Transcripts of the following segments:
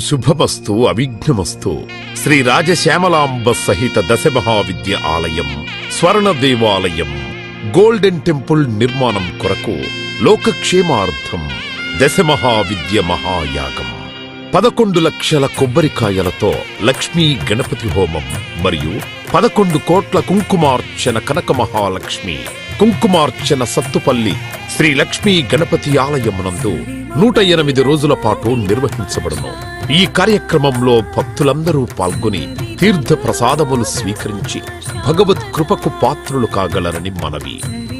శుభమస్తు అవిఘ్నమస్తు. శ్రీ రాజశ్యామలాంబ సహిత దశమహావిద్య ఆలయం స్వర్ణ దేవాలయం గోల్డెన్ టెంపుల్ నిర్మాణం కొరకు లోకక్షేమార్థం దశమహావిద్య మహాయాగం 11 లక్షల కొబ్బరికాయలతో లక్ష్మీ గణపతి హోమం మరియు 11 కోట్ల కుంకుమార్చన కనక మహాలక్ష్మి కుంకుమార్చన సత్తుపల్లి శ్రీ లక్ష్మీ గణపతి ఆలయమునందు 108 రోజుల పాటు నిర్వహించబడును. ఈ కార్యక్రమంలో భక్తులందరూ పాల్గొని తీర్థ ప్రసాదములు స్వీకరించి భగవత్ కృపకు పాత్రులు కాగలరని మనవి.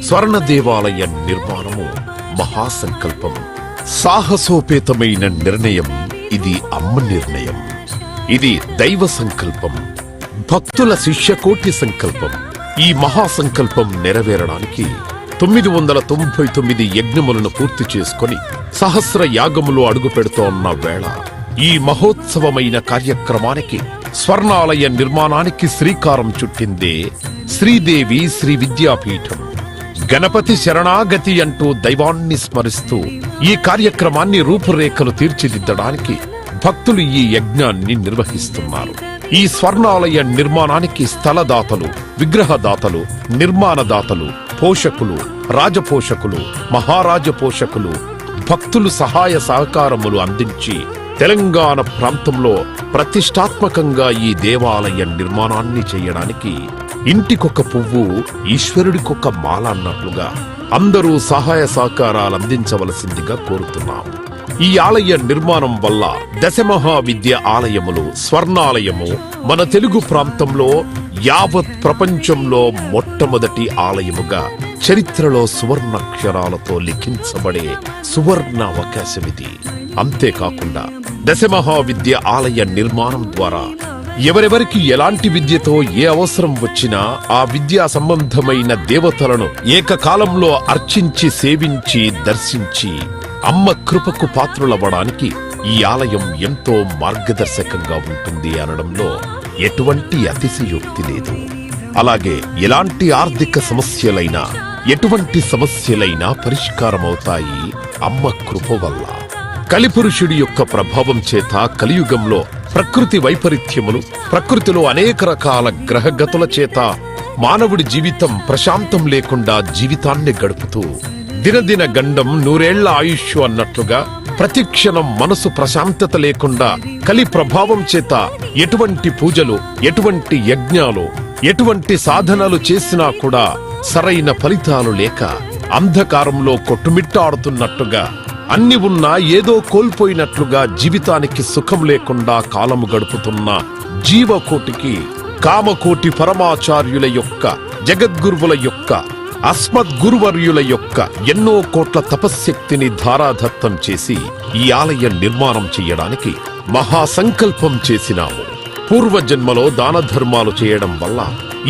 స్వర్ణ దేవాలయ నిర్మాణము మహాసంకల్పం, సాహసోపేతమైన నిర్ణయం. ఇది అమ్మ నిర్ణయం, ఇది దైవ సంకల్పం, భక్తుల శిష్యకోటి సంకల్పం. ఈ మహాసంకల్పం నెరవేరడానికి 999 యజ్ఞములను పూర్తి చేసుకుని సహస్ర యాగములు అడుగు పెడుతోన్న వేళ ఈ మహోత్సవమైన కార్యక్రమానికి స్వర్ణాలయ నిర్మాణానికి శ్రీకారం చుట్టిందే శ్రీదేవి శ్రీ విద్యాపీఠం. గణపతి శరణాగతి అంటూ దైవాన్ని స్మరిస్తూ ఈ కార్యక్రమాన్ని రూపురేఖలు తీర్చిదిద్దడానికి భక్తులు ఈ యజ్ఞాన్ని నిర్వహిస్తున్నారు. ఈ స్వర్ణాలయ నిర్మాణానికి స్థలదాతలు, విగ్రహదాతలు, నిర్మాణదాతలు, పోషకులు, రాజపోషకులు, మహారాజ పోషకులు, భక్తులు సహాయ సహకారములు అందించి తెలంగాణ ప్రాంతంలో ప్రతిష్టాత్మకంగా ఈ దేవాలయ నిర్మాణాన్ని చేయడానికి ఇంటికొక పువ్వు ఈశ్వరుడికొక మాల అన్నట్లుగా అందరూ సహాయ సహకారాలు అందించవలసిందిగా కోరుతున్నాం. ఈ ఆలయ నిర్మాణం వల్ల దశమహావిద్య ఆలయములు స్వర్ణాలయము మన తెలుగు ప్రాంతంలో యావత్ ప్రపంచంలో మొట్టమొదటి ఆలయముగా చరిత్రలో సువర్ణాక్షరాలతో లిఖించబడే సువర్ణ అవకాశమిది. అంతేకాకుండా దశమహావిద్య ఆలయ నిర్మాణం ద్వారా ఎవరెవరికి ఎలాంటి విద్యతో ఏ అవసరం వచ్చినా ఆ విద్యా సంబంధమైన దేవతలను ఏకకాలంలో అర్చించి సేవించి దర్శించి అమ్మ కృపకు పాత్రులవ్వడానికి ఈ ఆలయం ఎంతో మార్గదర్శకంగా ఉంటుంది అనడంలో ఎటువంటి అతిశయోక్తి లేదు. అలాగే ఎలాంటి ఆర్థిక సమస్యలైనా ఎటువంటి సమస్యలైనా పరిష్కారమవుతాయి అమ్మ కృప వల్ల. కలిపురుషుడి యొక్క ప్రభావం చేత కలియుగంలో ప్రకృతి వైపరీత్యములు, ప్రకృతిలో అనేక రకాల గ్రహగతుల చేత మానవుడి జీవితం ప్రశాంతం లేకుండా జీవితాన్ని గడుపుతూ దినదిన గండం 100 ఏళ్ల ఆయుష్ అన్నట్లుగా ప్రతిక్షణం మనసు ప్రశాంతత లేకుండా కలి ప్రభావం చేత ఎటువంటి పూజలు, ఎటువంటి యజ్ఞాలు, ఎటువంటి సాధనలు చేసినా కూడా సరైన ఫలితాలు లేక అంధకారంలో కొట్టుమిట్టాడుతున్నట్టుగా అన్ని ఉన్నా ఏదో కోల్పోయినట్లుగా జీవితానికి సుఖం లేకుండా కాలము గడుపుతున్న జీవకోటికి కామకోటి పరమాచార్యుల యొక్క, జగద్గురువుల యొక్క, అస్మద్గురువర్యుల యొక్క ఎన్నో కోట్ల తపశ్శక్తిని ధారాదత్తం చేసి ఈ ఆలయ నిర్మాణం చెయ్యడానికి మహాసంకల్పం చేసినాము. పూర్వజన్మలో దాన ధర్మాలు చేయడం వల్ల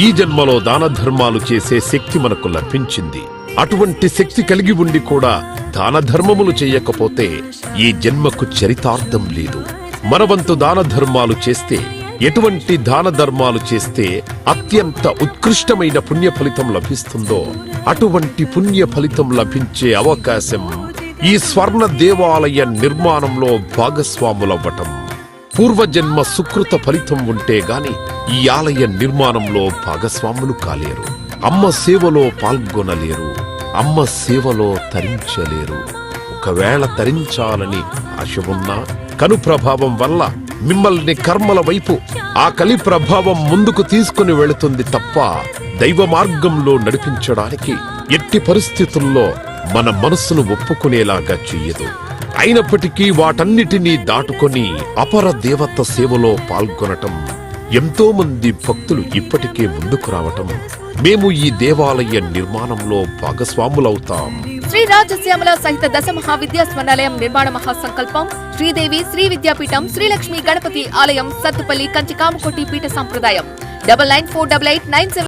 ఈ జన్మలో దాన ధర్మాలు చేసే శక్తి మనకు లభించింది. అటువంటి శక్తి కలిగి ఉండి కూడా దాన ధర్మములు చేయకపోతే ఈ జన్మకు చరితార్థం లేదు. మనవంతు దాన ధర్మాలు చేస్తే, ఎటువంటి దాన ధర్మాలు చేస్తే అత్యంత ఉత్కృష్టమైన పుణ్య ఫలితం లభిస్తుందో అటువంటి పుణ్య ఫలితం లభించే అవకాశం ఈ స్వర్ణ దేవాలయ నిర్మాణంలో భాగస్వాములవ్వటం. పూర్వజన్మ సుకృత ఫలితం ఉంటే గాని ఈ ఆలయ నిర్మాణంలో భాగస్వాములు కాలేరు. అమ్మ సేవలో పాల్గొనలేరు, అమ్మ సేవలో తరించలేరు. ఒకవేళ తరించాలని ఆశ ఉన్నా కను ప్రభావం వల్ల మిమ్మల్ని కర్మల వైపు ఆ కలి ప్రభావం ముందుకు తీసుకుని వెళుతుంది తప్ప దైవ మార్గంలో నడిపించడానికి ఎట్టి పరిస్థితుల్లో మన మనస్సును ఒప్పుకునేలాగా చెయ్యదు. అయినప్పటికీ వాటన్నిటినీ దాటుకొని అపర దేవత సేవలో పాల్గొనటం ఎంతో మంది భక్తులు ఇప్పటికే ముందుకు రావటం మేము ఈ దేవాలయ నిర్మాణంలో భాగస్వాములవుతాం. శ్రీ రాజశ్యామల సహిత దశమహావిద్యా స్వర్ణాలయం నిర్మాణ మహాసంకల్పం శ్రీదేవి శ్రీ విద్యాపీఠం శ్రీ లక్ష్మీ గణపతి ఆలయం సత్తుపల్లి కంచి కామకోటి పీఠ సంప్రదాయం 994889